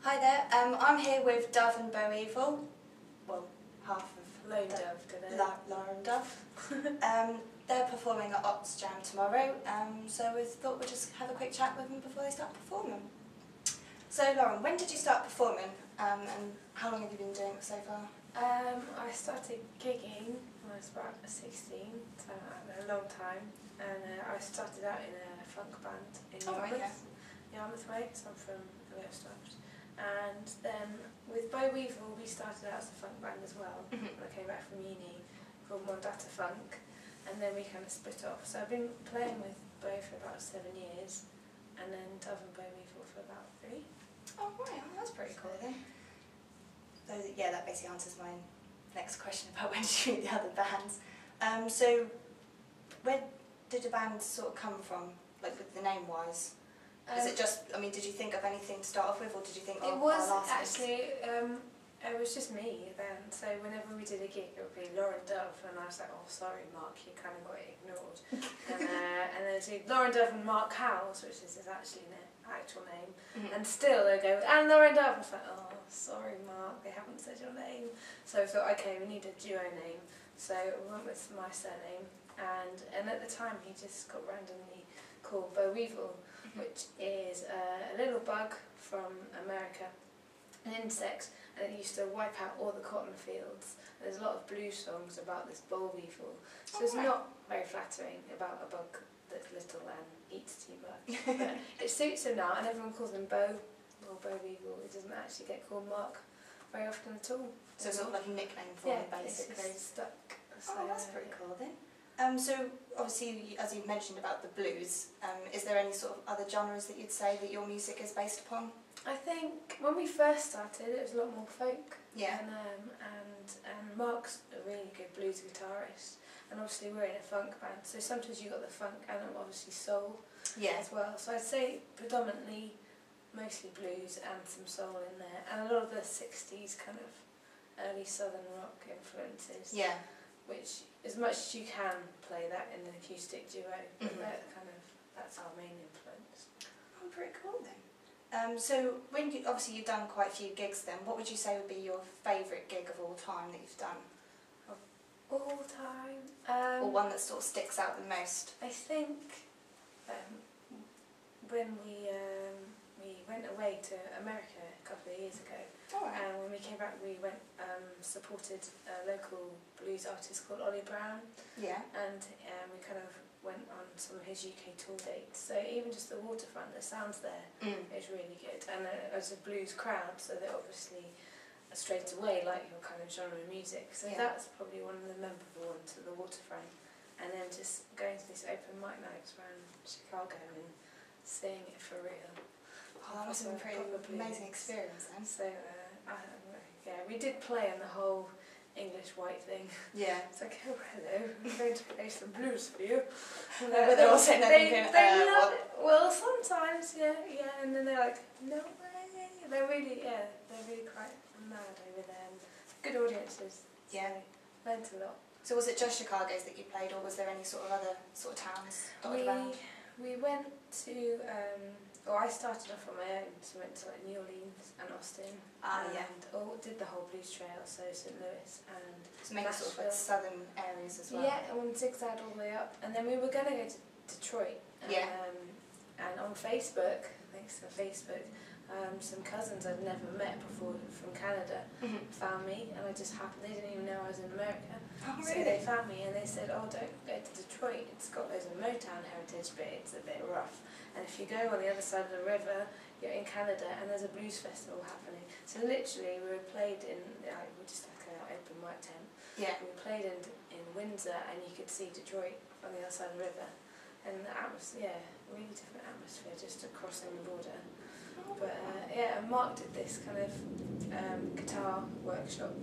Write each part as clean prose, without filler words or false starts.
Hi there, I'm here with Dove and Boweevil, well, half of Lone Dove today. Lauren Dove. They're performing at Oxjam tomorrow, so we thought we'd just have a quick chat with them before they start performing. So Lauren, when did you start performing, and how long have you been doing it so far? I started gigging when I was about 16, so a long time, and I started out in a funk band in Yarmouth Way, so I'm from Lowestoft. And then with Boweevil we started out as a funk band as well. When I came back from uni, called Mondata Funk, and then we kind of split off. So I've been playing with Bo for about 7 years, and then Dove and Boweevil for about 3. Oh right, oh, that's pretty cool then. So yeah, that basically answers my next question about when did you meet the other bands. So where did the band sort of come from, like with the name wise? Is it just, I mean, did you think of anything to start off with, or did you think, it was actually, it was just me then, so whenever we did a gig it would be Lauren Dove, and I was like, oh sorry Mark, you kind of got ignored. And then it would be Lauren Dove and Mark Howells, which is his actually actual name, and still they go, and Lauren Dove. I was like, oh sorry Mark, they haven't said your name. So I thought, okay, we need a duo name, so we went with my surname, and at the time he just got randomly called Boweevil, which is a little bug from America, an insect, and it used to wipe out all the cotton fields. There's a lot of blues songs about this boll weevil, so it's not very flattering about a bug that's little and eats too much. But it suits him now, and everyone calls him Bo, or Boweevil. He doesn't actually get called Mark very often at all. So it's sort of like a nickname for him, basically. It's stuck. So, oh, that's pretty cool then. So obviously, as you mentioned about the blues, is there any sort of other genres that you'd say that your music is based upon? I think when we first started it was a lot more folk. Yeah. And Mark's a really good blues guitarist, and obviously we're in a funk band, so sometimes you got the funk and obviously soul as well. So I'd say predominantly mostly blues and some soul in there, and a lot of the 60s kind of early southern rock influences. Yeah. Which, as much as you can play that in an acoustic duo, but that's our main influence. Oh, pretty cool then. So when obviously you've done quite a few gigs then, what would you say would be your favourite gig of all time that you've done? Of all time? Or one that sort of sticks out the most? I think when we went away to America a couple of years ago, and when we came back we went supported a local blues artist called Ollie Brown, and we kind of went on some of his UK tour dates, so even just the waterfront, the sounds there is really good, and it was a blues crowd, so they obviously straight away like your kind of genre of music, so that's probably one of the memorable ones at the waterfront. And then just going to these open mic nights around Chicago and seeing it for real. Oh, that must have been a pretty amazing experience then. So, yeah, we did play on the whole English white thing. Yeah. It's like, oh hello, I'm going to play some blues for you. But they're all saying they love it. Well, sometimes, yeah, and then they're like, no way. They're really quite mad over there, and good audiences. Yeah. So learnt a lot. So was it just Chicago's that you played, or was there any sort of other sort of towns dotted around? We went to, well, I started off on my own, so went to like New Orleans and Austin, did the whole blues trail, so St. Louis and so maybe sort of like southern areas as well. Yeah, and we zigzagged all the way up, and then we were going to go to Detroit. And on Facebook, thanks to Facebook, some cousins I'd never met before from Canada found me, and they didn't even know I was in America. Oh, really? So they found me and they said, oh, don't go to Detroit, it's got loads of Motown heritage, but it's a bit rough. And if you go on the other side of the river, you're in Canada, and there's a blues festival happening. So literally we played in, we're just like an open mic tent. Yeah. We played in Windsor, and you could see Detroit on the other side of the river. And the atmosphere, really different atmosphere just crossing the border. But and Mark did this kind of guitar workshop.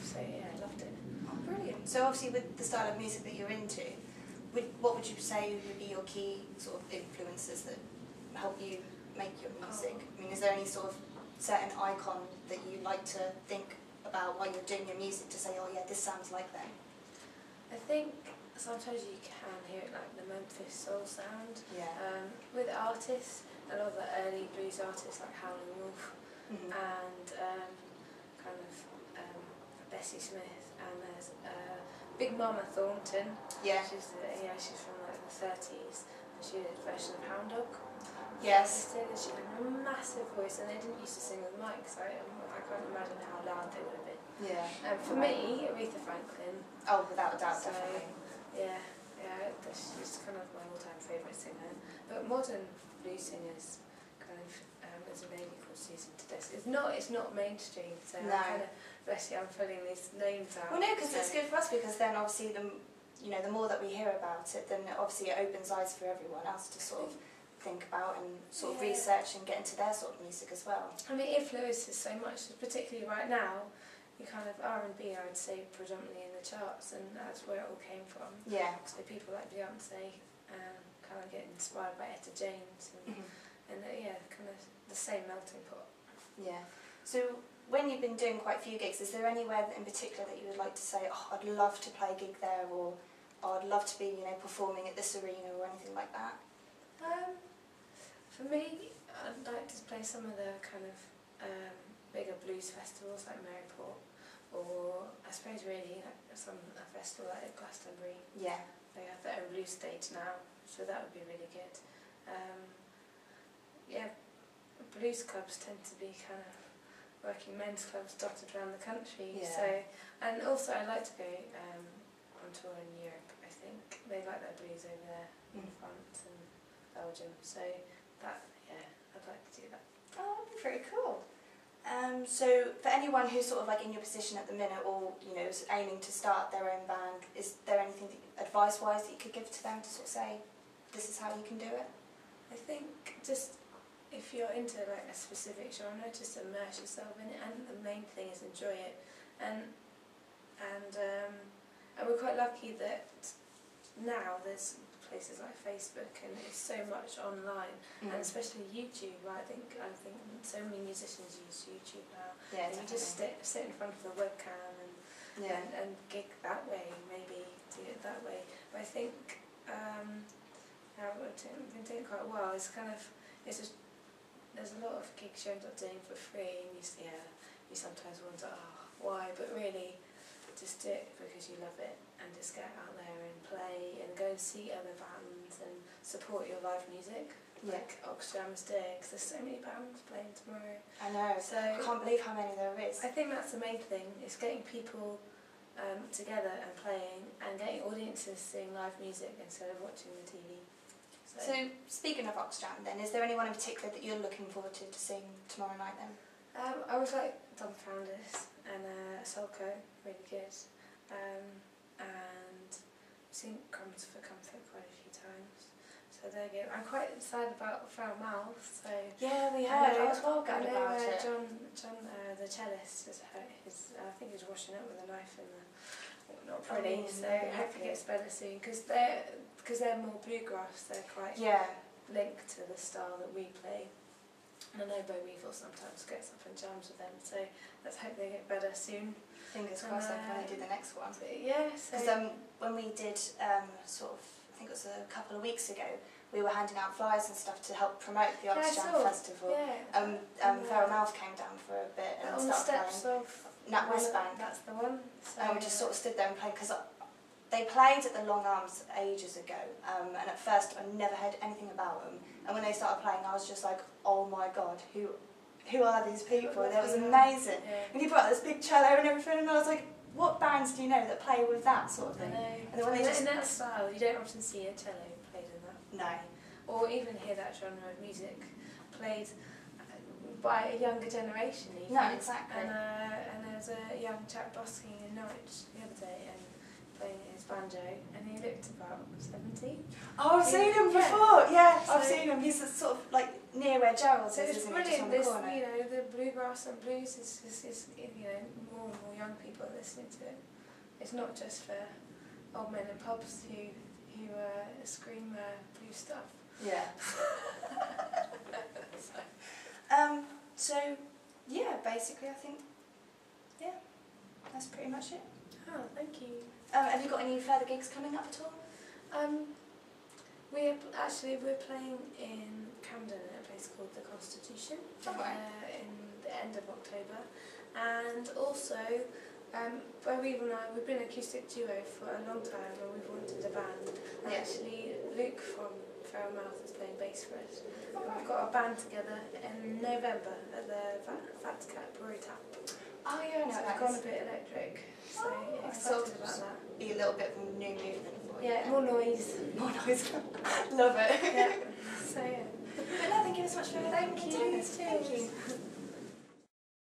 So I loved it. Oh, brilliant. So obviously with the style of music that you're into, what would you say would be your key sort of influences that help you make your music? I mean, is there any sort of certain icon that you like to think about while you're doing your music to say, oh yeah, this sounds like them? I think sometimes you can hear it like the Memphis soul sound. Yeah. With artists, a lot of the early blues artists like Howlin' Wolf and kind of Bessie Smith, and there's Big Mama Thornton. Yeah. She's from like the 30s, and she did a version of Hound Dog. Yes. She had a massive voice, and they didn't used to sing with mics. I can't imagine how loud they would have been. Yeah. For me, Aretha Franklin. Oh, without a doubt, So, definitely. yeah, she's kind of my all-time favourite singer. But modern blues singers, kind of, there's a lady called Susan Tedeschi. It's not mainstream, so No. I'm kind of, bless you, I'm filling these names out. Well, no, because it's good for us, because then obviously the more that we hear about it, then obviously it opens eyes for everyone else to sort of think about and sort of research and get into their sort of music as well. I mean, it influences so much, particularly right now. You kind of R&B, I would say, predominantly in the charts, and that's where it all came from. Yeah. So people like Beyonce kind of get inspired by Etta James, and kind of the same melting pot. Yeah. So when you've been doing quite a few gigs, is there anywhere in particular that you would like to say, oh, I'd love to play a gig there, or I'd love to be, performing at this arena or anything like that? For me, I'd like to play some of the kind of bigger blues festivals like Maryport, or I suppose really like a festival like Glastonbury. Yeah. They have their own blues stage now, so that would be really good. Blues clubs tend to be kind of working men's clubs dotted around the country. Yeah. So, and also I like to go on tour in Europe. I think they like their blues over there in France and Belgium. So that I'd like to do that. Oh, that'd be pretty cool. So for anyone who's sort of like in your position at the minute, or is aiming to start their own band, is there anything advice-wise that you could give to them to sort of say, this is how you can do it? I think just if you're into like a specific genre, just immerse yourself in it, and the main thing is enjoy it. And we're quite lucky that now there's places like Facebook, and it's so much online, and especially YouTube. I think so many musicians use YouTube now. Yeah, and you just sit in front of the webcam and gig that way. Maybe do it that way. But I think now I've been doing quite well. There's a lot of gigs you end up doing for free, and you sometimes wonder, why? But really, just do it because you love it, and just get out there and play and go and see other bands and support your live music, like Oxjam is doing, because there's so many bands playing tomorrow. I know, so I can't believe how many there is. I think that's the main thing, is getting people together and playing, and getting audiences seeing live music instead of watching the TV. So speaking of Oxjam then, is there anyone in particular that you're looking forward to seeing tomorrow night then? I was like Dumbfounders and Solco, really good. And I've seen Crumbs for Comfort quite a few times. So they're good. I'm quite excited about Foul Mouth. So yeah, we heard. I was well glad about it. John, the cellist, I think he's washing up with a knife in the. Not pretty. So I hope he gets better soon, because they're more bluegrass. They're quite linked to the style that we play. And I know Dove Boweevil sometimes gets up and jams with them. So let's hope they get better soon. Fingers crossed they can only do the next one. Because when we did I think it was a couple of weeks ago, we were handing out flyers and stuff to help promote the Oxjam Festival. Feral Mouth came down for a bit and on started the steps playing. of Nat West Bank. That's the one. So And we just sort of stood there and played, because they played at the Long Arms ages ago, and at first I never heard anything about them, and when they started playing I was just like, oh my god, who are these people? And it was amazing. And he brought out this big cello and everything, and I was like, what bands do you know that play with that sort of thing? And then when they in that style, you don't often see a cello played in that. No. Or even hear that genre of music played by a younger generation even. No, exactly. And there was a young chap busking in Norwich the other day and playing his banjo, and he looked about 17. Oh, I've seen him before. Yeah, I've seen him. He's sort of like near where Gerald's so is, it's isn't he? brilliant. Just on the corner. The bluegrass and blues is more and more young people listening to it. It's not just for old men in pubs who scream blues stuff. Yeah. So yeah, basically I think that's pretty much it. Oh, thank you. Have you got any further gigs coming up at all? We're playing in Camden at a place is called The Constitution Alright. in the end of October. And also, Boweevil and I, we've been an acoustic duo for a long time and we've wanted a band. And actually, Luke from Feral Mouth is playing bass for us. And we've got a band together in November at the Fat Cat Brewery Tap. Oh yeah, I know So that we've gone is. a bit electric. So yeah, Sort excited of about that. be a little bit of a new movement for you. Yeah, more noise. More noise. Love it. Yeah. So yeah. But no, thank you so much for Thank doing you. this. Thank Cheers. you.